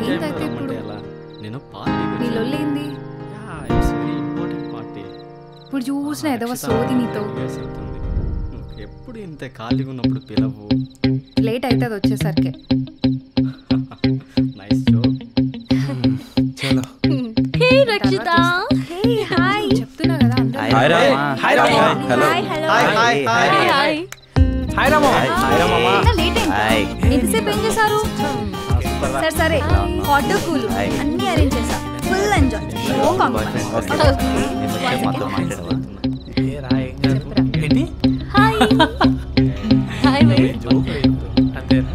ఏంటైతే ఇప్పుడు నేను పార్టీ నీ లొల్లేంది? It's very important party. ఇప్పుడు చూసిన ఏదో సోది నీతో. ఎప్పుడు ఇంత ఖాళీగా ఉన్నప్పుడు పిలవు. లేట్ అవుతుంది వచ్చేసరికి. Nice joke. చలో. హే రక్షిత. హే హాయ్ చెప్తున్నా కదా అందరూ. Hi Rama. Hi Rama. Hello. Hi hello. Hi hi hi hi. Hi Rama. Hi Rama. Late అయింది. ఎంతసేపు ఏం చేశారు? సరే సరే హాట్ కూల్ అన్ని అరేంజ్ చేసా. Full enjoy. No compromise. ఏంటి హాయ్. Hi bye. అంతేనా?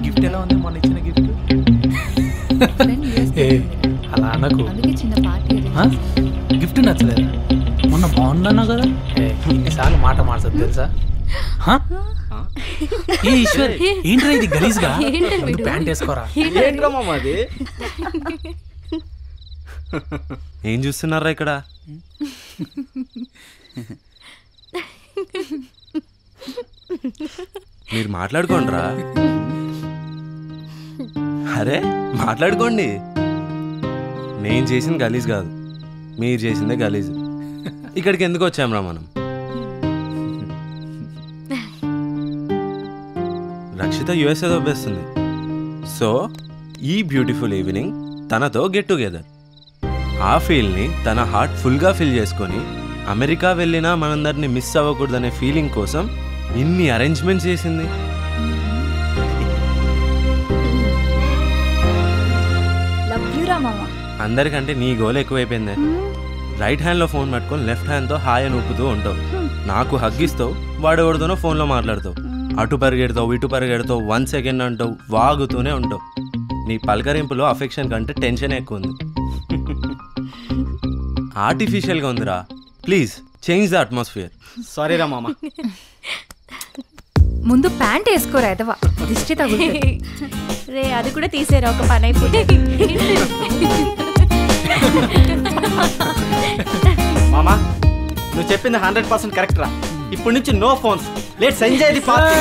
గిఫ్ట్ ఎలా ఉంది మొన్న ఇచ్చిన గిఫ్ట్? అలా అనకు. అందుకే చిన్న పార్టీ గిఫ్ట్ నచ్చలేదా? మొన్న బాగుందన్నా కదా. ఇన్నిసార్లు మాట మార్చదు తెలుసా? ఏ ఈశ్వర్ ఏంట్రా ఇది గలీజ్గా? ప్యాంట్ వేసుకోరా. ఏంట్రా మామ అది? ఏం చూస్తున్నారా ఇక్కడ? మీరు మాట్లాడుకోండిరా. అరే మాట్లాడుకోండి. నేను చేసింది గలీజ్ కాదు, మీరు చేసిందే గలీజ్. ఇక్కడికి ఎందుకు వచ్చాంరా మనం? రక్షిత యుఎస్ఏ దొబ్బేస్తుంది. సో ఈ బ్యూటిఫుల్ ఈవినింగ్ తనతో గెట్ టుగెదర్. ఆ ఫీల్ని తన హార్ట్ ఫుల్గా ఫిల్ చేసుకొని అమెరికా వెళ్ళినా మనందరినీ మిస్ అవ్వకూడదనే ఫీలింగ్ కోసం ఇన్ని అరేంజ్మెంట్స్ చేసింది. లవ్ యు రా మామ. అందరికంటే నీ గోల్ ఎక్కువైపోయిందే. రైట్ హ్యాండ్లో ఫోన్ పట్టుకొని లెఫ్ట్ హ్యాండ్తో హాయ్ అని ఊపుతూ ఉంటావు. నాకు హగ్గిస్తావు, వాడెవరితోనో ఫోన్లో మాట్లాడతావు. అటు పరిగెడతావు, ఇటు పరిగెడతావు, 1 సెకండ్ అంటావు, వాగుతూనే ఉంటావు. నీ పలకరింపులో అఫెక్షన్ కంటే టెన్షన్ ఎక్కువ ఉంది. ఆర్టిఫిషియల్గా ఉందిరా. Please change the atmosphere. Sorry రా మామ. ముందు ప్యాంట్ వేసుకోరా ఎదవా, దిష్టి తగులుతుంది. రే అది కూడా తీసేరా, ఒక పని అయిపోయింది. మామా నువ్వు చెప్పింది 100% కరెక్ట్ రా. ఇప్పటి నుంచి no phones. Let's enjoy the party.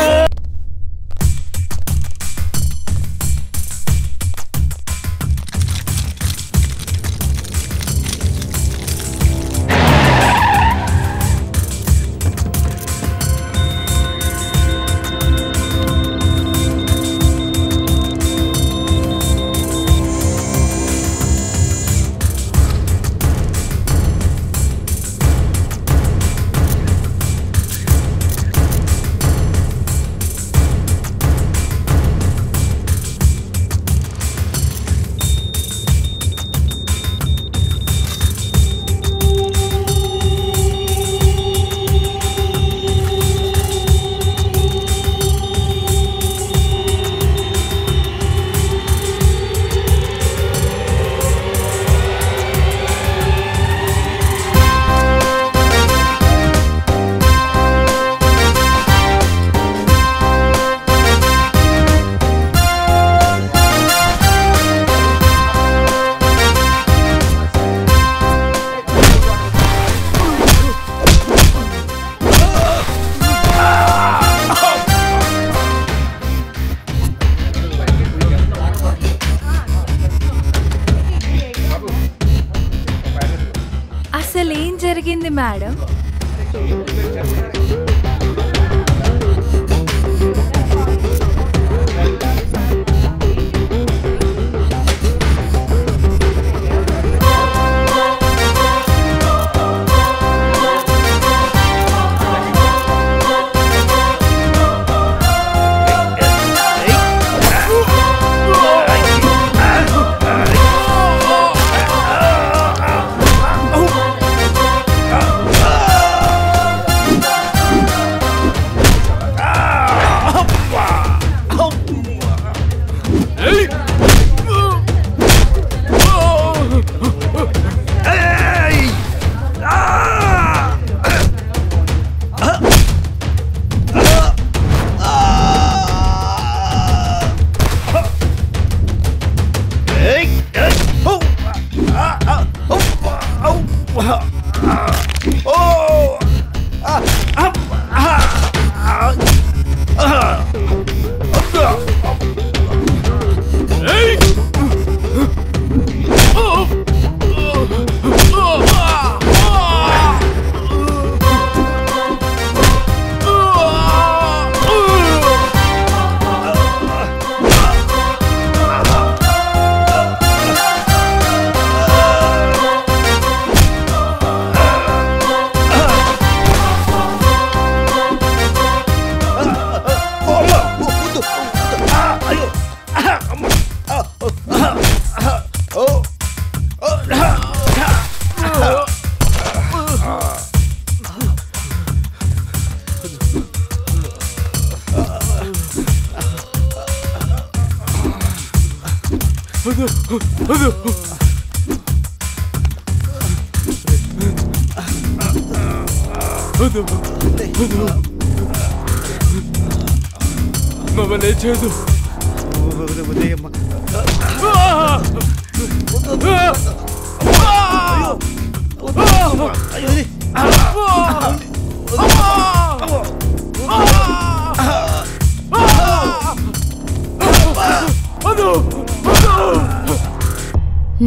అసలు ఏం జరిగింది మేడం? మమ్మల్ని చేయదు.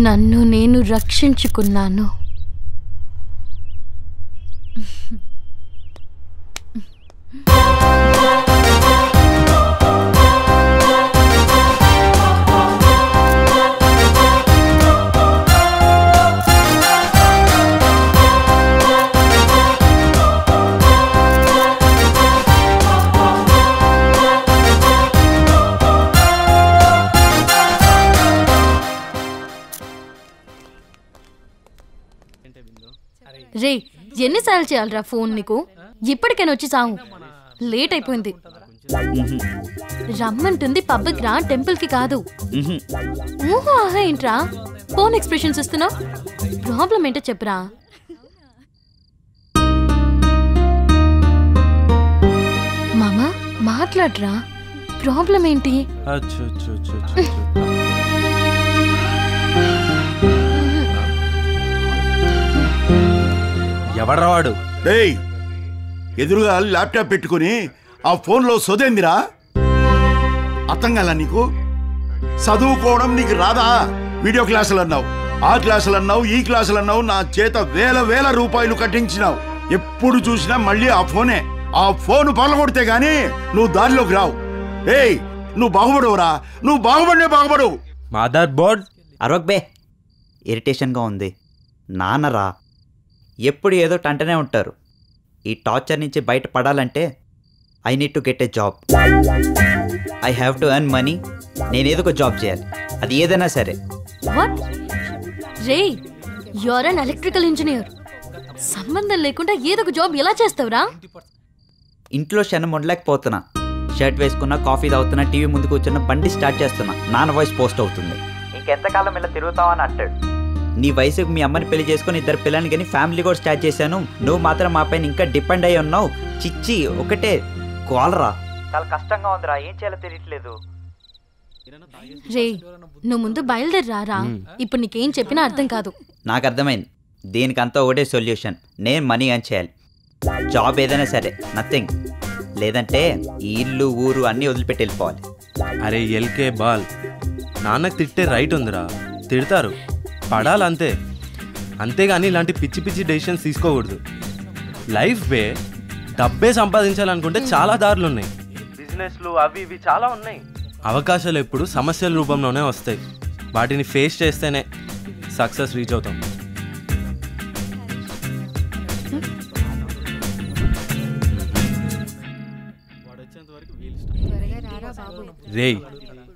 నన్ను నేను రక్షించుకున్నాను. రే, ఎన్నిసార్లు చేయాలరా ఫోన్ నీకు? ఇప్పటికైనా వచ్చి సాగు. లేట్ అయిపోయింది. రమ్మంటుంది పబ్కి రా, టెంపుల్ కి కాదు. ఊహో ఆహా ఏంట్రా ఫోన్ ఎక్స్ప్రెషన్స్ ఇస్తున్నావు? ప్రాబ్లం ఏంటో చెప్పరా. మామా మాట్లాడరా, ప్రాబ్లం ఏంటి? ఎవడ్రా వాడు? డేయ్, ఎదురుగా ల్యాప్టాప్ పెట్టుకుని ఆ ఫోన్లో సొదేందిరా? అర్థం కదా నీకు? చదువుకోవడం నీకు రాదా? వీడియో క్లాసులు అన్నావు, ఆ క్లాసులు అన్నావు, ఈ క్లాసులు అన్నావు, నా చేత వేల రూపాయలు కట్టించినావు. ఎప్పుడు చూసినా మళ్ళీ ఆ ఫోనే. ఆ ఫోన్ పగలగొడితే గానీ నువ్వు దారిలోకి రావు. ఏయ్, నువ్వు బాగుపడవురా, నువ్వు బాగుపడవు. మదర్ బోర్డ్ అరవక్ బే, ఇరిటేషన్గా ఉంది. నాన్నరా ఎప్పుడు ఏదో అంటనే ఉంటారు. ఈ టార్చర్ నుంచి బయటపడాలంటే I need to get a job. I have to earn money. నేనేదో ఒక జాబ్ చేయాలి, అది ఏదైనా సరే. వాట్ రే, you are an electrical engineer. సంబంధం లేకుండా ఏదో ఒక జాబ్ ఎలా చేస్తావురా? ఇంట్లో క్షణం ఉండలేకపోతున్నా. షర్ట్ వేసుకున్నా, కాఫీ తాగుతున్నా, టీవీ ముందు కూర్చున్నా, బండి స్టార్ట్ చేస్తున్నా, నాన్న వాయిస్ పోస్ట్ అవుతుంది. ఇంకెంతకాలం ఇలా తిరుగుతావని అంటాడు. నీ వయసుకు మీ అమ్మని పెళ్లి చేసుకుని 2 పిల్లల్ని కానీ ఫ్యామిలీ కూడా స్టార్ట్ చేశాను. నువ్వు మాత్రం మా పైన ఇంకా డిపెండ్ అయ్యి ఉన్నావు. చిచ్చి ఒకటే కోలరా. చాలా కష్టంగా ఉందిరా, ఏం చేయాలో తెలియట్లేదు. రే, నువ్వు ముందు బయలుదేరా. ఇప్పుడు నీకేం చెప్పినా అర్థం కాదు. నాకు అర్థమైంది. దీనికంతా ఒకటే సొల్యూషన్. నేను మనీ అని చేయాలి. జాబ్ ఏదైనా సరే, నథింగ్. లేదంటే ఈ ఇల్లు ఊరు అన్నీ వదిలిపెట్టి వెళ్ళిపోవాలి. అరే ఎల్కే బాల్, నాన్నకు తిట్టే రైట్ ఉందిరా. తిడతారు, పడాలంతే. అంతేగాని ఇలాంటి పిచ్చి పిచ్చి డెసిషన్స్ తీసుకోకూడదు. లైఫ్ వే డబ్బే సంపాదించాలనుకుంటే చాలా దారులు ఉన్నాయి. బిజినెస్లు అవి ఇవి చాలా ఉన్నాయి. అవకాశాలు ఎప్పుడు సమస్యల రూపంలోనే వస్తాయి. వాటిని ఫేస్ చేస్తేనే సక్సెస్ రీచ్ అవుతాం. రేయ్,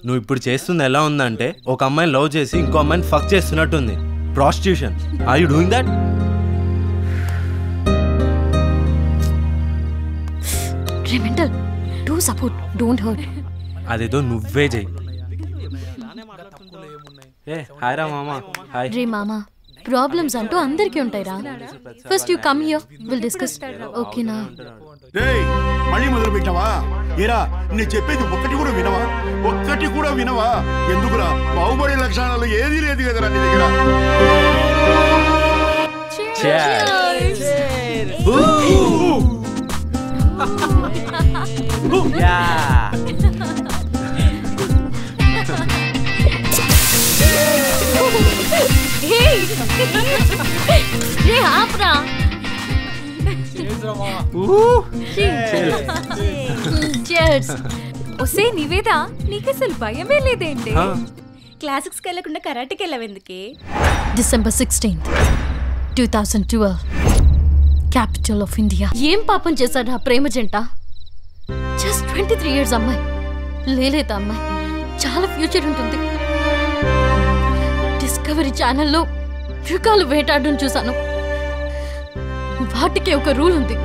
నువ్వు ఇప్పుడు చేస్తుంది ఎలా ఉందంటే ఒక అమ్మాయిని లవ్ చేసి ఇంకో అమ్మాయిని ఫక్ చేస్తున్నట్టుంది. Prostitution. Are you doing that? రే mental, do support, don't hurt. అదేదో నువ్వే చెయ్యి. ఏ హాయ్ రా మామా. హాయ్. రే మామా, ప్రాబ్లమ్స్ అంటూ అందరికీ ఉంటాయిరా. First you come here, will discuss. ఓకేనా? డేయ్, మళ్ళీ మొదలు పెట్టావా? ఏరా, నేను చెప్పేది ఒక్కటి కూడా వినవా? ఎందుకురా? బాగుపడే లక్షణాలు ఏదీ లేదు కదరా నీ దగ్గర. రే ఆప్రా. ఒసే నివేద, నీకసలు భయమే లేదేంటి? క్లాసిక్స్ వెళ్ళకుండా కరాటేకి వెళ్ళవెందుకే? December 16th, 2012, capital of India. ఏం పాపం చేశాడు ఆ ప్రేమ జంట? జస్ట్ 23 years అమ్మాయి. లేలేత అమ్మాయి, చాలా ఫ్యూచర్ ఉంటుంది. డిస్కవరీ ఛానల్లో మృగాలు వేటాడడం చూశాను. వాటికి ఒక రూల్ ఉంది.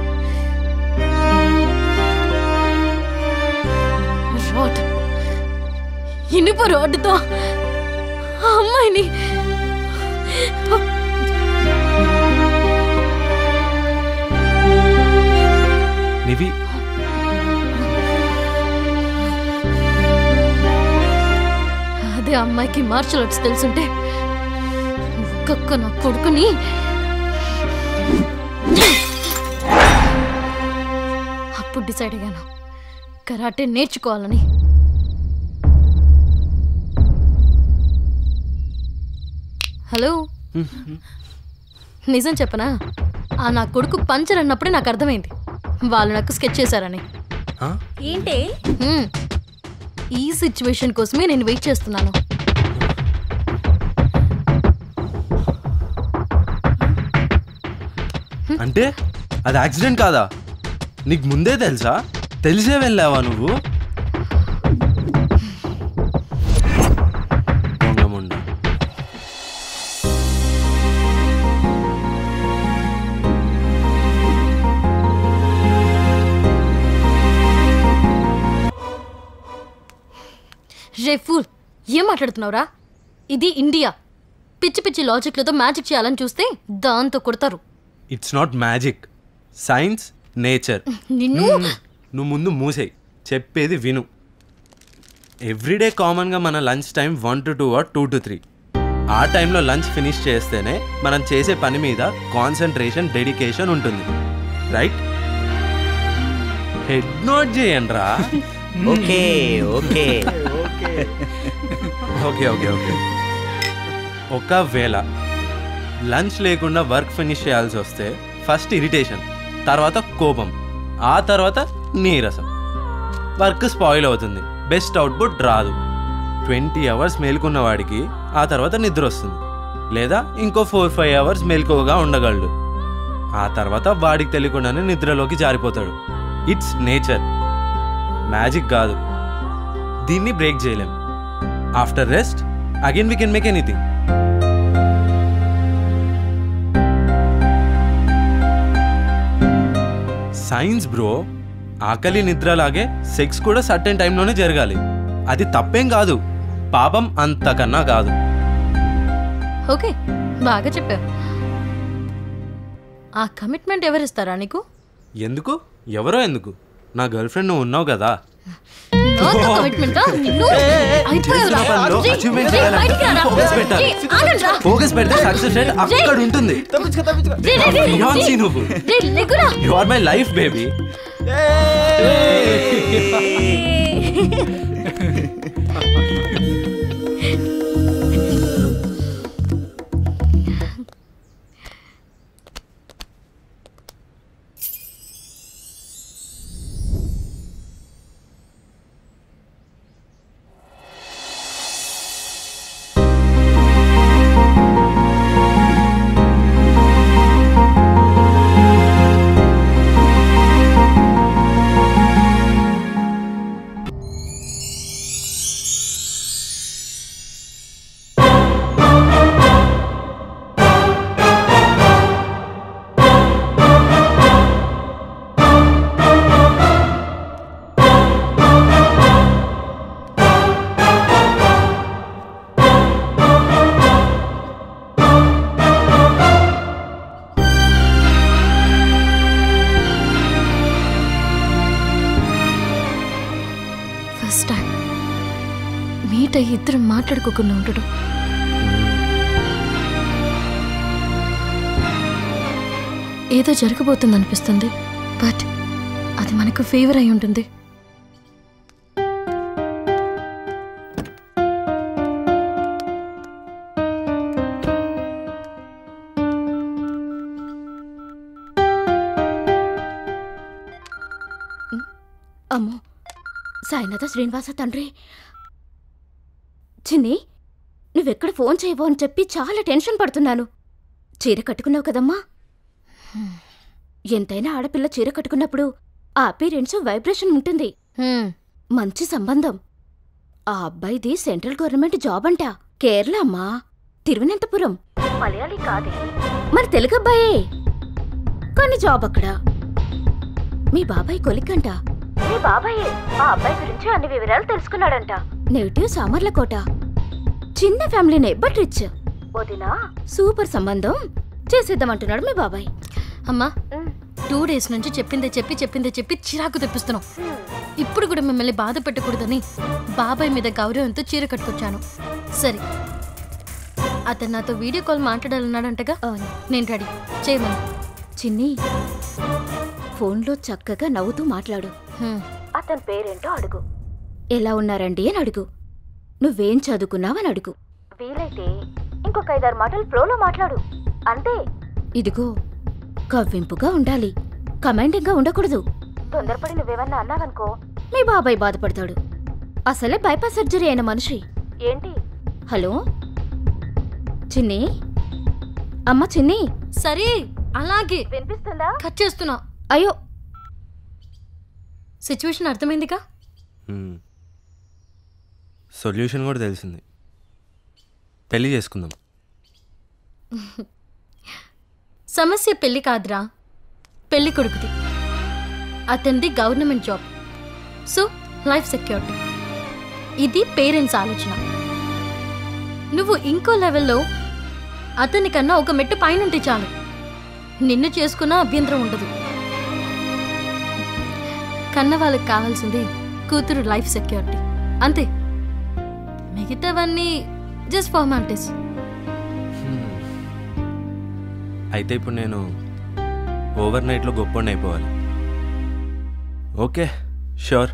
రాడ్, ఇనుప రాడ్తో ఆ అమ్మాయిని నివి అదే అమ్మాయికి మార్షల్ ఆర్ట్స్ తెలుసుంటే ఒక్కొక్క నా కొడుకుని అప్పుడు డిసైడ్ అయ్యాను కరాటే నేర్చుకోవాలని. హలో, నిజం చెప్పనా, ఆ నా కొడుకు పంచర్ అన్నప్పుడే నాకు అర్థమైంది వాళ్ళు నాకు స్కెచ్ చేశారని. ఏంటి ఈ సిచ్యువేషన్ కోసమే నేను వెయిట్ చేస్తున్నాను. అంటే అది యాక్సిడెంట్ కాదా? నీకు ముందే తెలుసా? తెలిసే వెళ్ళావా నువ్వు? రే ఫూల్, ఏం మాట్లాడుతున్నావురా? ఇది ఇండియా. పిచ్చి పిచ్చి లాజిక్లతో మ్యాజిక్ చేయాలని చూస్తే దాంతో కొడతారు. It's not magic, science, nature. నిన్ను నువ్వు ముందు మూసేయి, చెప్పేది విను. ఎవ్రీడే కామన్గా మన lunch time 1 to 2 or 2 to 3. ఆ టైంలో లంచ్ ఫినిష్ చేస్తేనే మనం చేసే పని మీద కాన్సన్ట్రేషన్, డెడికేషన్ ఉంటుంది, రైట్? హెడ్ నోట్ చేయండి రా. Okay okay okay okay okay. ఒకవేళ లంచ్ లేకుండా వర్క్ ఫినిష్ చేయాల్సి వస్తే ఫస్ట్ ఇరిటేషన్, తర్వాత కోపం, ఆ తర్వాత నీరసం. వర్క్ స్పాయిల్ అవుతుంది, బెస్ట్ అవుట్పుట్ రాదు. 20 hours మేలుకున్న వాడికి ఆ తర్వాత నిద్ర వస్తుంది, లేదా ఇంకో 4-5 hours మేలుకోగా ఉండగలడు. ఆ తర్వాత వాడికి తెలియకుండానే నిద్రలోకి జారిపోతాడు. ఇట్స్ నేచర్, మ్యాజిక్ కాదు. దీన్ని బ్రేక్ చేయలేం. After rest again we can make anything. Science bro. ఆకలి నిద్రలాగే సెక్స్ కూడా సర్టెన్ టైంలోనే జరగాలి. అది తప్పేం కాదు, పాపం అంతకన్నా కాదు. ఓకే, బాగా చెప్పావు. ఆ కమిట్మెంట్ ఎవరిస్తారా నీకు? ఎందుకు? ఎవరో ఎందుకు? నా గర్ల్ ఫ్రెండ్ నువ్వు ఉన్నావు కదా. ఫోకస్ పెడితే సక్సెస్ రేట్ అక్కడ ఉంటుంది. నువ్వు you are my life baby. మీట ఇద్దరు మాట్లాడుకోకుండా ఉండడం. ఏదో జరగబోతుంది అనిపిస్తుంది, బట్ అది మనకు ఫేవర్ అయి ఉంటుంది. అమ్మో, సాయినాథ శ్రీనివాస తండ్రి. చిన్ని, నువ్వెక్కడ ఫోన్ చేయవో అని చెప్పి చాలా టెన్షన్ పడుతున్నాను. చీర కట్టుకున్నావు కదమ్మా. ఎంతైనా ఆడపిల్ల చీర కట్టుకున్నప్పుడు ఆ అపీరెన్స్, వైబ్రేషన్ ఉంటుంది. మంచి సంబంధం. ఆ అబ్బాయిది సెంట్రల్ గవర్నమెంట్ జాబ్ అంట. కేరళ అమ్మా, తిరువనంతపురం. మలయాళీ కాదే, మన తెలుగు అబ్బాయే, కానీ జాబ్ అక్కడ. మీ బాబాయ్ కొలిక్కంట. మీ బాబాయే ఆ అబ్బాయి గురించి అన్ని వివరాలు తెలుసుకున్నాడంట. నెగిటివ్ సామర్లకోట. చిన్న ఫ్యామిలీనే బట్ రిచ్. వదినా సూపర్ సంబంధం చేసేద్దామంటున్నాడు మీ బాబాయ్. అమ్మా 2 days నుంచి చెప్పిందే చెప్పి చిరాకు తెప్పిస్తున్నాం. ఇప్పుడు కూడా మిమ్మల్ని బాధ పెట్టకూడదని బాబాయ్ మీద గౌరవంతో చీర కట్టుకొచ్చాను. సరే, అతను నాతో వీడియో కాల్ మాట్లాడాలన్నాడంటగా. నేను రెడీ చేయమని. చిన్ని ఫోన్లో చక్కగా నవ్వుతూ మాట్లాడు. అతని పేరేంటో అడుగు. ఎలా ఉన్నారండి అని అడుగు. నువ్వేం చదువుకున్నావని అడుగు. వీలైతే ఇంకొక 5-6 మాటలు ఫ్లోలో మాట్లాడు. అంతే. ఇదిగో కవ్వింపుగా ఉండాలి, కమాండింగ్గా ఉండకూడదు. తొందరపడి నువ్వేమన్నా అన్నావనుకో మీ బాబాయ్ బాధపడతాడు. అసలే బైపాస్ సర్జరీ అయిన మనిషి. ఏంటి? హలో చిన్ని, అమ్మ చిన్ని. సరే అలాగే. వినిపిస్తుందా? కట్ చేస్తున్నా. అయ్యో, సిచ్యువేషన్ అర్థమైందిగా. సొల్యూషన్ కూడా తెలిసింది. పెళ్లి చేసుకుందాం. సమస్య పెళ్లి కాదురా, పెళ్లి కొడుకుది. అతనిది government job, so life security. ఇది పేరెంట్స్ ఆలోచన. నువ్వు ఇంకో లెవెల్లో అతని కన్నా ఒక మెట్టు పైనుంటే చాలు. నిన్ను చేసుకున్నా అభ్యంతరం ఉండదు. కన్న వాళ్ళకి కావాల్సింది కూతురు లైఫ్ సెక్యూరిటీ, అంతే. మిగతావన్నీ జస్ట్ ఫార్మాలిటీస్. అయితే ఇప్పుడు నేను ఓవర్ నైట్లో గొప్పని అయిపోవాలి. Okay, sure.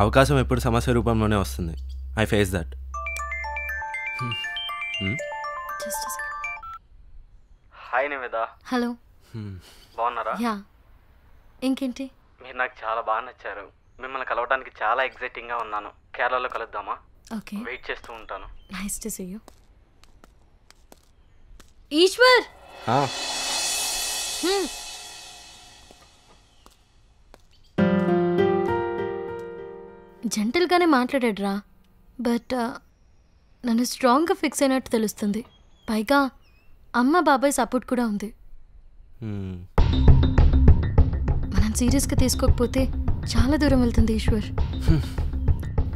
అవకాశం ఎప్పుడు సమస్య రూపంలోనే వస్తుంది. I face that. Hi Niveda. Hello. బాగున్నారా? యా. ఇంకేంటి? మీరు నాకు చాలా బాగా నచ్చారు. మిమ్మల్ని కలవడానికి చాలా ఎక్సైటింగ్గా ఉన్నాను. కేరళలో కలుద్దామా? ఓకే, వెయిట్ చేస్తూ ఉంటాను. Nice to see you. Eshwar. జెంటల్గానే మాట్లాడాడురా, బట్ నన్ను స్ట్రాంగ్గా ఫిక్స్ అయినట్టు తెలుస్తుంది. పైగా అమ్మ బాబాయ్ సపోర్ట్ కూడా ఉంది. మనం సీరియస్గా తీసుకోకపోతే చాలా దూరం వెళ్తుంది ఈశ్వర్.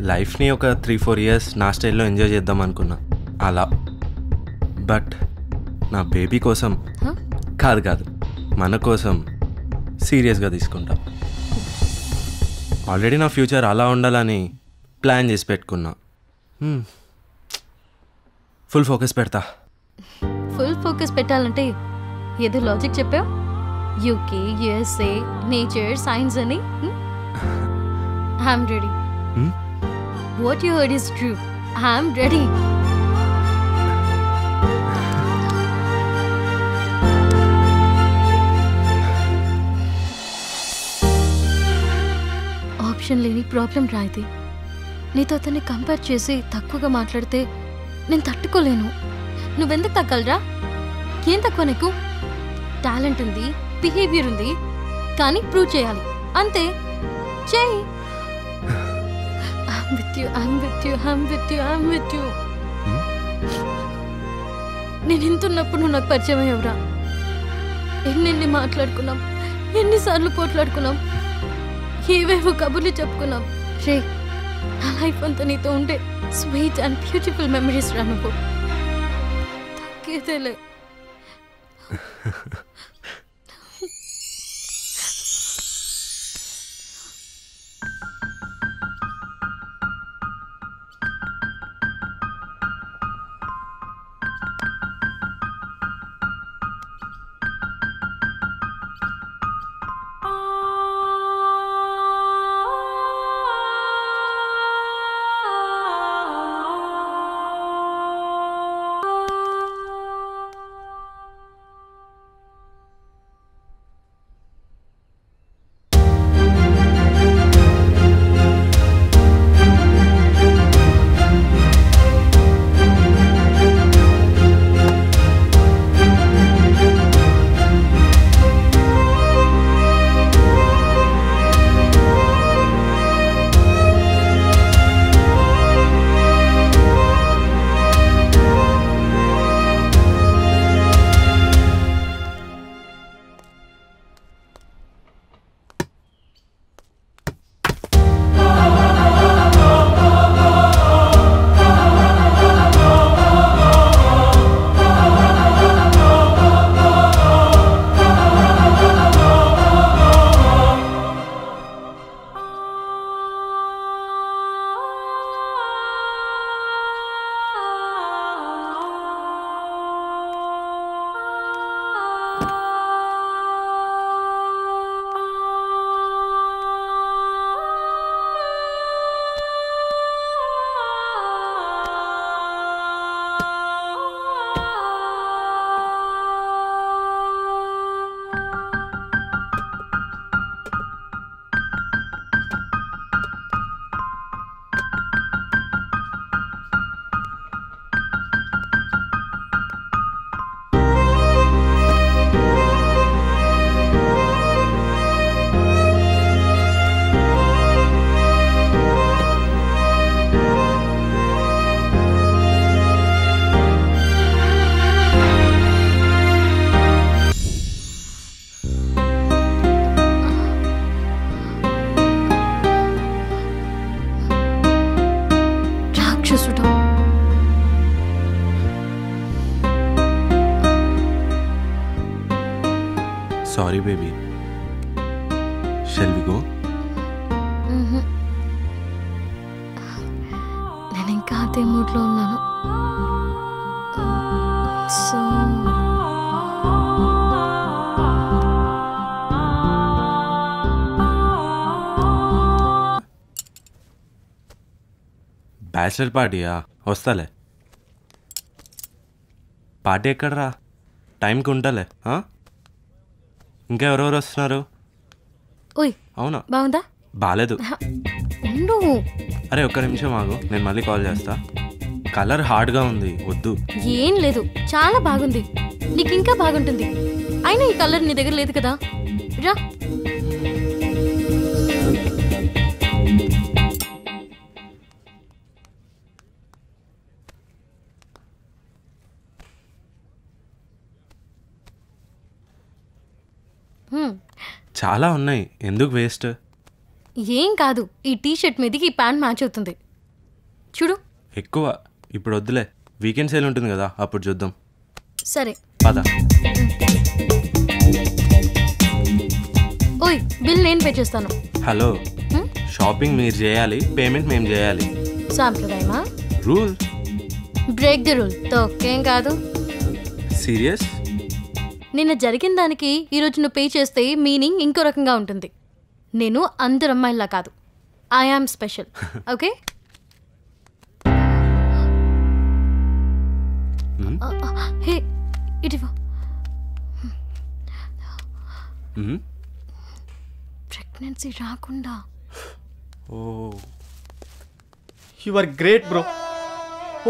లైఫ్ని ఒక 3-4 years నా స్టైల్లో ఎంజాయ్ చేద్దాం అనుకున్నా అలా. బట్ నా బేబీ కోసం కాదు, మన కోసం సీరియస్గా తీసుకుంటా. ఆల్రెడీ నా ఫ్యూచర్ అలా ఉండాలని ప్లాన్ చేసి పెట్టుకున్నా. ఫుల్ ఫోకస్ పెడతా. ఫుల్ ఫోకస్ పెట్టాలంటే ఏదో లాజిక్ చెప్పావు. యూకే, యుఎస్ఏ, నేచర్, సైన్స్ అని. I'm ready. What you heard is true. I'm ready. Option లేని ప్రాబ్లం రాయిది. నీతో అతన్ని కంపేర్ చేసి తక్కువగా మాట్లాడితే నేను తట్టుకోలేను. నువ్వెందుకు తగ్గలరా? ఏం తక్కువ నీకు? టాలెంట్ ఉంది, బిహేవియర్ ఉంది, కానీ ప్రూవ్ చేయాలి, అంతే. చేయి. I'm with you. నేను ఇంతున్నప్పుడు నువ్వు నాకు పరిచయం అయ్యవరా. ఎన్నెన్ని మాట్లాడుకున్నాం, ఎన్నిసార్లు పోట్లాడుకున్నాం, ఏవేవో కబుర్లు చెప్పుకున్నాం. రే, నా లైఫ్ అంతా నీతో ఉండే స్వీట్ అండ్ బ్యూటిఫుల్ మెమరీస్ రా. నువ్వు తగ్గేదేలే. Sorry baby. Shall we go? నేను ఇంకా అదే మూడ్లో ఉన్నాను. సో బ్యాచిలర్ పార్టీయా? వస్తాలే. పార్టీ ఎక్కడరా? టైంకి ఉంటాలే. ఇంకా ఎవరెవరు వస్తున్నారు? ఓయ్ అవునా? బాగుందా? బాలేదు. ఉండు. అరే ఒక్క నిమిషం ఆగు, నేను మళ్ళీ కాల్ చేస్తా. కలర్ హార్డ్గా ఉంది, వద్దు. ఏం లేదు, చాలా బాగుంది. నీకు ఇంకా బాగుంటుంది. అయినా ఈ కలర్ నీ దగ్గర లేదు కదా. రా. చాలా ఉన్నాయి, ఎందుకు వేస్ట్? ఏం కాదు, ఈ టీషర్ట్ మీదకి ఈ ప్యాంట్ మ్యాచ్ అవుతుంది. చూడు. ఎక్కువ ఇప్పుడు వద్దులే, వీకెండ్ సేల్ ఉంటుంది కదా, అప్పుడు చూద్దాం. సరే పద. ఓయ్ బిల్ నేను పే చేస్తాను. హలో, షాపింగ్ మీరు చేయాలి, పేమెంట్ మేము చేయాలి. సాంప్రదాయమా? రూల్. Break the rule. తోకేం కాదు. సీరియస్? నిన్న జరిగిన దానికి ఈరోజు నువ్వు పే చేస్తే మీనింగ్ ఇంకో రకంగా ఉంటుంది. నేను అందరు అమ్మాయిలా కాదు, I am special. Okay? Hey ఇటివా. ప్రెగ్నెన్సీ రాకుండా. Oh, you are great bro.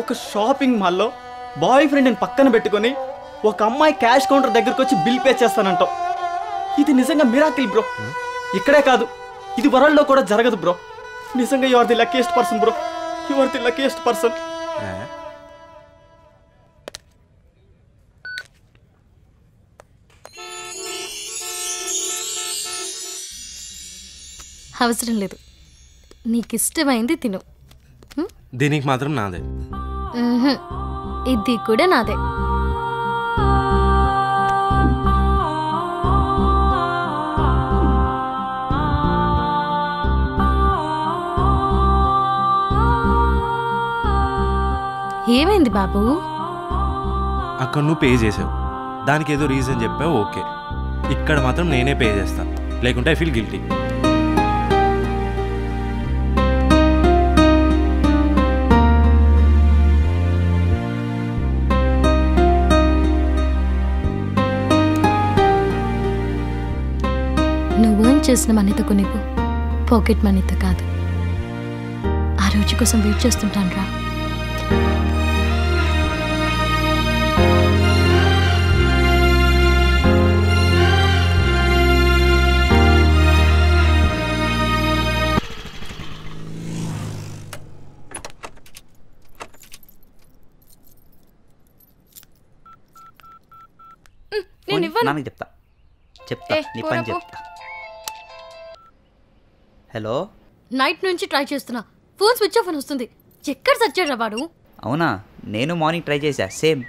ఒక షాపింగ్ మాల్లో బాయ్ ఫ్రెండ్ని పక్కన పెట్టుకొని ఒక అమ్మాయి క్యాష్ కౌంటర్ దగ్గరకు వచ్చి బిల్ పే చేస్తానంటావు. ఇది నిజంగా మిరాకిల్ బ్రో. ఇక్కడే కాదు, ఇది వరల్డ్లో కూడా జరగదు బ్రో. నిజంగా you are the luckiest person bro. You are the luckiest person. అవసరం లేదు, నీకు ఇష్టమైంది తిను. దీనికి మాత్రం నాదే. ఇది కూడా నాదే. ఏమైంది బాబు? అక్కడ నువ్వు పే చేసావు, దానికి ఏదో రీజన్ చెప్పావు, ఓకే. ఇక్కడ మాత్రం నేనే పే చేస్తా, లేకుంటే ఐ ఫీల్ గిల్టీ. నువ్వు ఎర్న్ చేసిన మనీతో కొనిపు, పాకెట్ మనీతో కాదు. ఆ రోజు కోసం వెయిట్ చేస్తుంటాను రా. నాన్నకి చెప్తా నీ పని చెప్తా. హలో, నైట్ నుంచి ట్రై చేస్తున్నా, ఫోన్ స్విచ్ ఆఫ్ అని వస్తుంది. ఎక్కడ సచ్చాడ్రా వాడు? అవునా, నేను మార్నింగ్ ట్రై చేశా, సేమ్.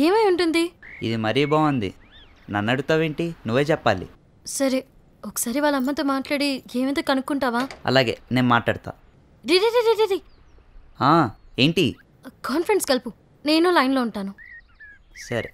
ఏమై ఉంటుంది? ఇది మరీ బాగుంది. నన్ను అడుగుతావేంటి, నువ్వే చెప్పాలి. సరే, ఒకసారి వాళ్ళ అమ్మతో మాట్లాడి ఏమైతే కనుక్కుంటావా? అలాగే, నేను మాట్లాడతా. ఏంటి? కాన్ఫరెన్స్ కలుపు, నేను లైన్లో ఉంటాను. సరే.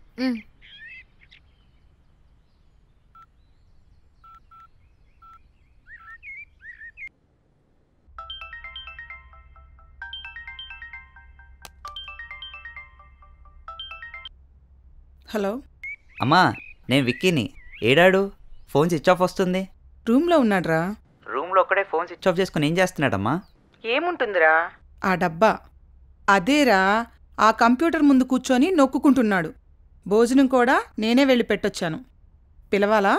హలో అమ్మా, నేను విక్కీని. ఏడాడు? ఫోన్ స్విచ్ ఆఫ్ వస్తుంది. రూమ్లో ఉన్నాడ్రా. రూమ్లో ఒక్కడే ఫోన్ స్విచ్ ఆఫ్ చేసుకుని ఏం చేస్తున్నాడమ్మా? ఏముంటుందిరా, ఆ డబ్బా అదేరా, ఆ కంప్యూటర్ ముందు కూర్చొని నొక్కుకుంటున్నాడు. భోజనం కూడా నేనే వెళ్ళి పెట్టొచ్చాను. పిలవాలా?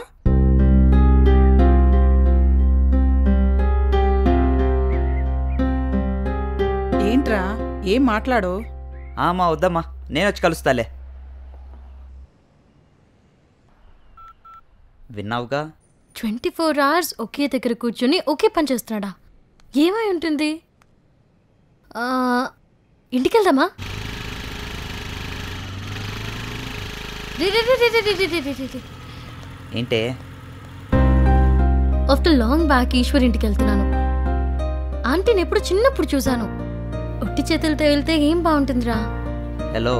ఏంట్రా, ఏం మాట్లాడో? అమ్మా వద్దమ్మా, నేను వచ్చి కలుస్తాలే. విన్నావుగా, 24 hours ఒకే దగ్గర కూర్చొని ఒకే పని చేస్తున్నాడా? ఏమై ఉంటుంది? ఇంటికెళ్దామా? ఏంటే ఆఫ్టర్ లాంగ్ బ్యాక్ ఈశ్వర్ ఇంటికి వెళ్తున్నాను. ఆంటీని ఎప్పుడు చిన్నప్పుడు చూశాను. ఒట్టి చేతులతో వెళ్తే ఏం బాగుంటుందిరా. హలో,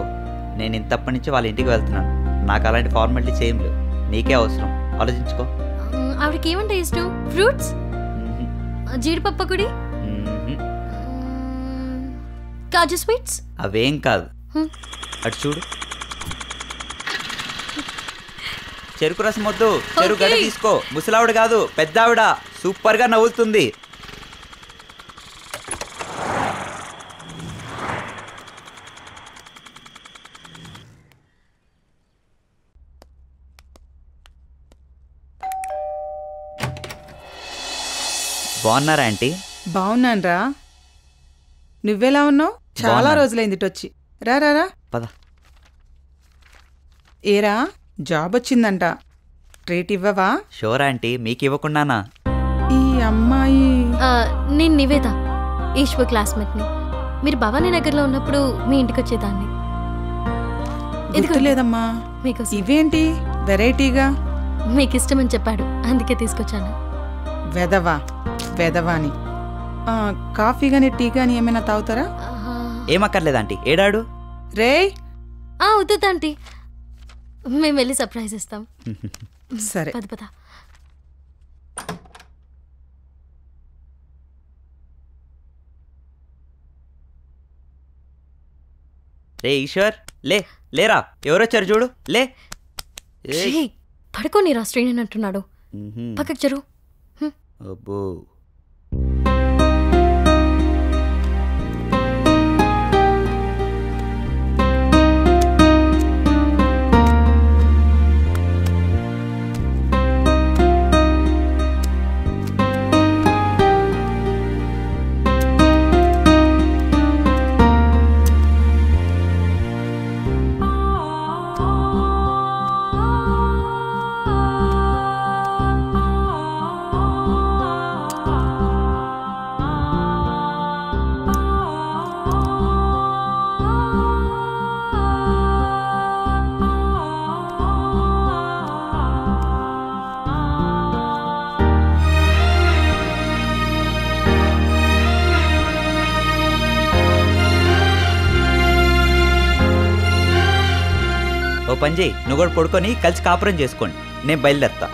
నేను ఇంతప్పటి నుంచి వాళ్ళ ఇంటికి వెళ్తున్నాను. నాకు అలాంటి ఫార్మాలిటీస్ ఏం లేవు. నీకే అవసరం, ఆలోచించుకో. ఆవిడకి ఏమంటే ఇష్టం? ఫ్రూట్స్, జీడిపప్పు కుడి, కాజు స్వీట్స్. అవేం కాదు, అటు చూడు. చెరుకు రసం వద్దు, చెరుకు గడ్డ తీసుకో. ముసలావిడ కాదు, పెద్ద ఆవిడ. సూపర్ గా నవ్వుతుంది. బాగున్నారా ఆంటీ? బాగున్నాన్రా. నువ్వెలా ఉన్నావు? చాలా రోజులైంది వచ్చి. రా రా రా. పద. ఏరా, జాబ్ వచ్చిందంట. రేట్ ఇవ్వవా? షూర్ ఆంటీ, మీకు ఇవ్వకుండానా? ఈ అమ్మాయి నేను నివేద, ఈశ్వర్ క్లాస్మేట్ని. మీరు భవానీ నగర్లో ఉన్నప్పుడు మీ ఇంటికి వచ్చేదాన్ని. లేదమ్మా. ఇవేంటి వెరైటీగా? మీకు ఇష్టమని చెప్పాడు, అందుకే తీసుకొచ్చాను. వెదవా వెదవాని. కాఫీ గాని టీ గాని ఏమైనా తాగుతారా? ఏమక్కర్లేదు ఆంటీ. ఏడాడు రే. వద్దు ఆంటీ, మేము వెళ్ళి సర్ప్రైజ్ ఇస్తాం. సరే పద పద. రే ఈశ్వర్, లేరా. ఎవరొచ్చారు చూడు. లే. పడుకోనిరా, శ్రీని అంటున్నాడు. పక్కకు జరు. అబ్బో. ఓ పని చేయి, నువ్వు కూడా పడుకొని కలిసి కాపురం చేసుకోండి. నేను బయలుదేరుతా.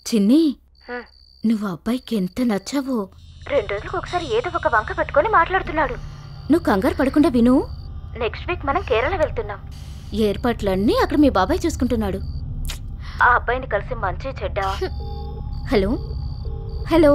చిన్ని, నువ్వు అబ్బాయికి ఎంత నచ్చావో. 2 రోజులకు ఒకసారి ఏదో ఒక వంక పెట్టుకొని మాట్లాడుతున్నాడు. నువ్వు కంగారు పడకుండా విను. నెక్స్ట్ వీక్ మనం కేరళ వెళ్తున్నాం. ఏర్పాట్లన్నీ అక్కడ మీ బాబాయ్ చూసుకుంటున్నాడు. ఆ అబ్బాయిని కలిసి మంచి చెడ్డ. Hello hello.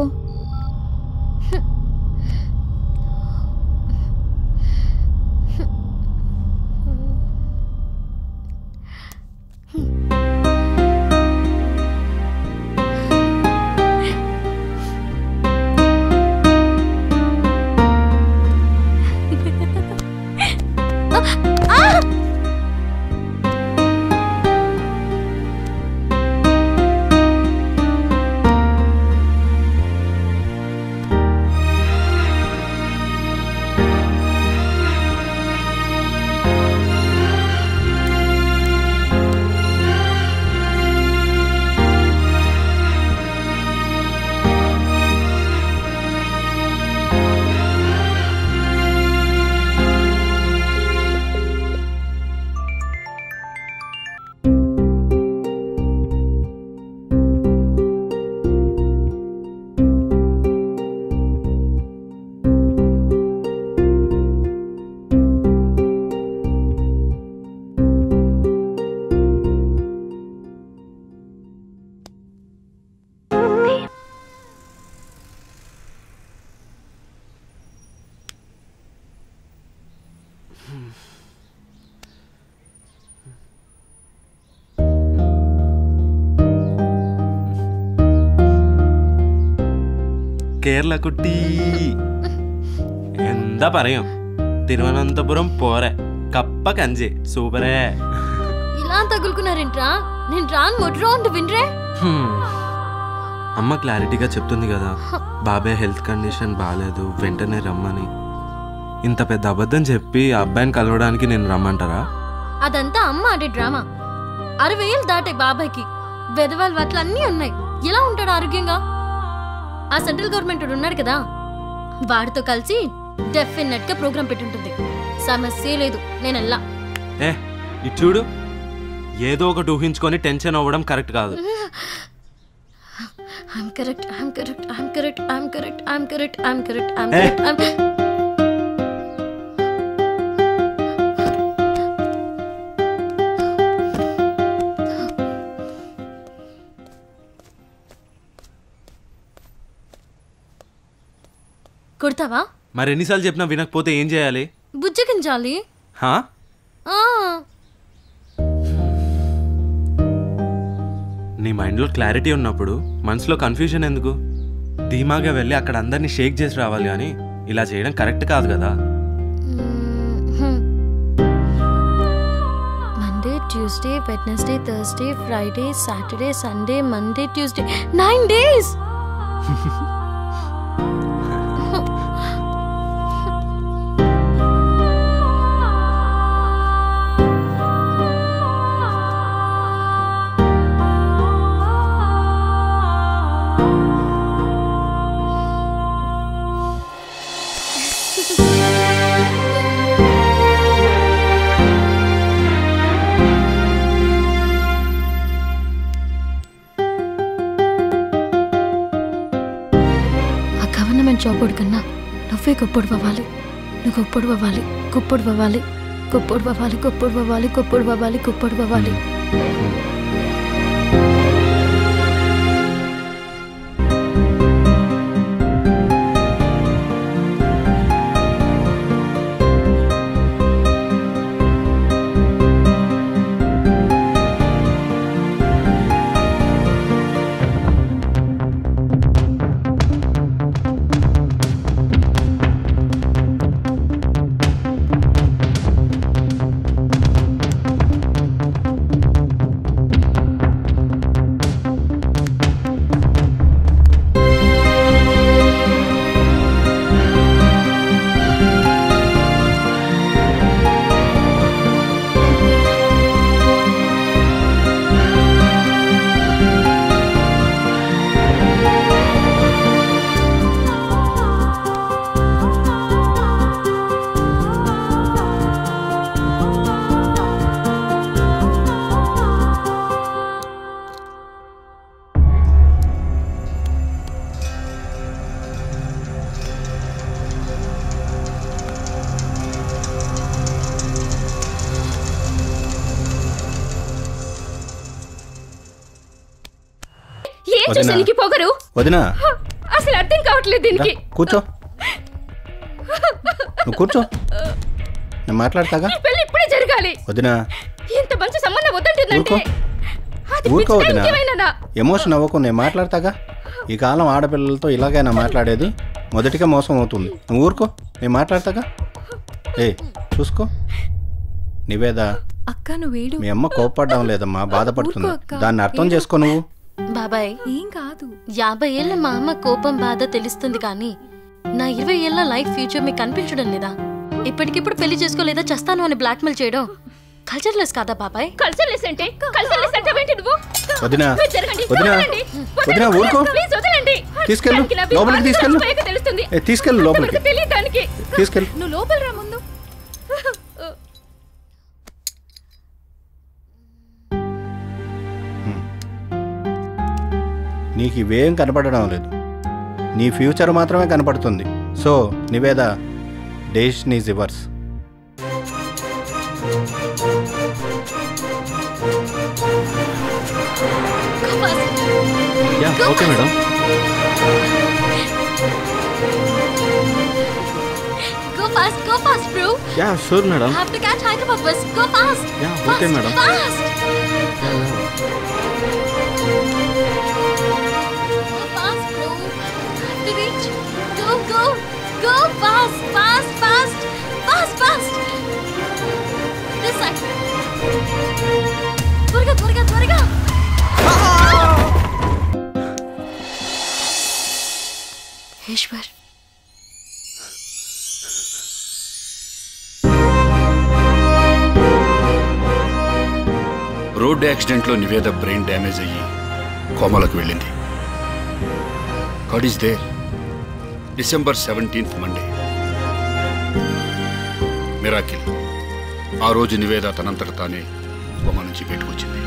കേരള കുട്ടി എന്താ പറയും తిరువనంతపురం పోరే కప్ప కంజే సూపరే ఇలా తగులుకున్నారేంట్రా నేను రాను మొట్రోండు వినరే అమ్మ క్లారిటీగా చెప్తుంది కదా బాబాయ్ హెల్త్ కండిషన్ బాగాలేదు వెంటనే రమ్మని ఇంత పెద్ద అబద్ధం చెప్పి ఆ అబ్బాయిని కలవడానికి నేను రమ్మంటారా అదంతా అమ్మ ఆడే డ్రామా 60 ఏళ్ళు దాటే బాబాయ్కి వెదవాళ్ళు అట్లా అన్నీ ఉన్నాయి ఎలా ఉంటాడు ఆరోగ్యంగా ఆ సెంట్రల్ గవర్నమెంట్ ఉన్నాడు కదా వాడితో కలిసి డెఫినెట్ గా ప్రోగ్రామ్ పెట్టుంటుంది సమస్య లేదు నేను వెళ్ళా ఇటు చూడు ఏదో ఒకటి ఊహించుకొని టెన్షన్ అవ్వడం కరెక్ట్ కాదు I'm correct. కొడతావా మరి ఎన్నిసార్లు చెప్పినా వినకపోతే ఏం చేయాలి బుజ్జగించాలి నీ మైండ్లో క్లారిటీ ఉన్నప్పుడు మనసులో కన్ఫ్యూజన్ ఎందుకు ధీమాగా వెళ్ళి అక్కడ అందరినీ షేక్ చేసి రావాలి కానీ ఇలా చేయడం కరెక్ట్ కాదు కదా Monday Tuesday Wednesday Thursday Friday Saturday Sunday Monday Tuesday 9 days job కన్నా నువ్వే గొప్పడు అవ్వాలి నువ్వు గొప్పడు అవ్వాలి గొప్పడు అవ్వాలి గొప్పడు అవ్వాలి గొప్పడు అవ్వాలి గొప్పడు అవ్వాలి గొప్పడు అవ్వాలి వదినా అసలు అర్థం కావట్లేదు దీనికి కూర్చో నువ్వు కూర్చో నేను మాట్లాడతాగా పెళ్లి ఇప్పుడే జరగాలి వదినా ఇంత మంచి సంబంధం వద్దంటుందంటే ఊరుకో వదినా ఎమోషన్ అవ్వకు నేను మాట్లాడతాగా ఈ కాలం ఆడపిల్లలతో ఇలాగైనా మాట్లాడేది మొదటిగా మోసం అవుతుంది నువ్వు ఊరుకో నేను మాట్లాడతాగా చూసుకో నివేద అక్క నువ్వేడు మీ అమ్మ కోప్పడడం లేదమ్మా బాధపడుతుంది దాన్ని అర్థం చేసుకో నువ్వు బాబాయ్ ఏం కాదు 50 ఏళ్ళ మా అమ్మ కోపం బాధ తెలుస్తుంది కానీ నా 20 ఏళ్ళ లైఫ్ ఫ్యూచర్ మీకు కనిపించడం లేదా ఇప్పటికిప్పుడు పెళ్లి చేసుకోలేదా చేస్తాను అని బ్లాక్మెయిల్ చేయడం కల్చర్లెస్ కాదా బాబాయ్ కల్చర్లెస్ అంటే ఏంటి నువ్వు వదినా వదినా వదినా ఊరుకో తీసుకెళ్ళు లోపలికి తీసుకెళ్ళు లోపలికి తీసుకెళ్ళు నువ్వు లోపల రా ముందు నీకు ఇవేం కనపడడం లేదు నీ ఫ్యూచర్ మాత్రమే కనపడుతుంది so Niveda decision is yours okay madam Go fast, bro. Yeah, sure, madam. Have to catch Hyderabad bus. Go fast. Yeah, okay, madam. Fast. Go fast, bro. Have to reach. Eshwar, road యాక్సిడెంట్లో Niveda brain damage అయ్యి కోమలకు వెళ్ళింది. God is there. December 17th Monday. Miracle. ఆ రోజు నివేద తనంతట తానే coma నుంచి బయటకు వచ్చింది.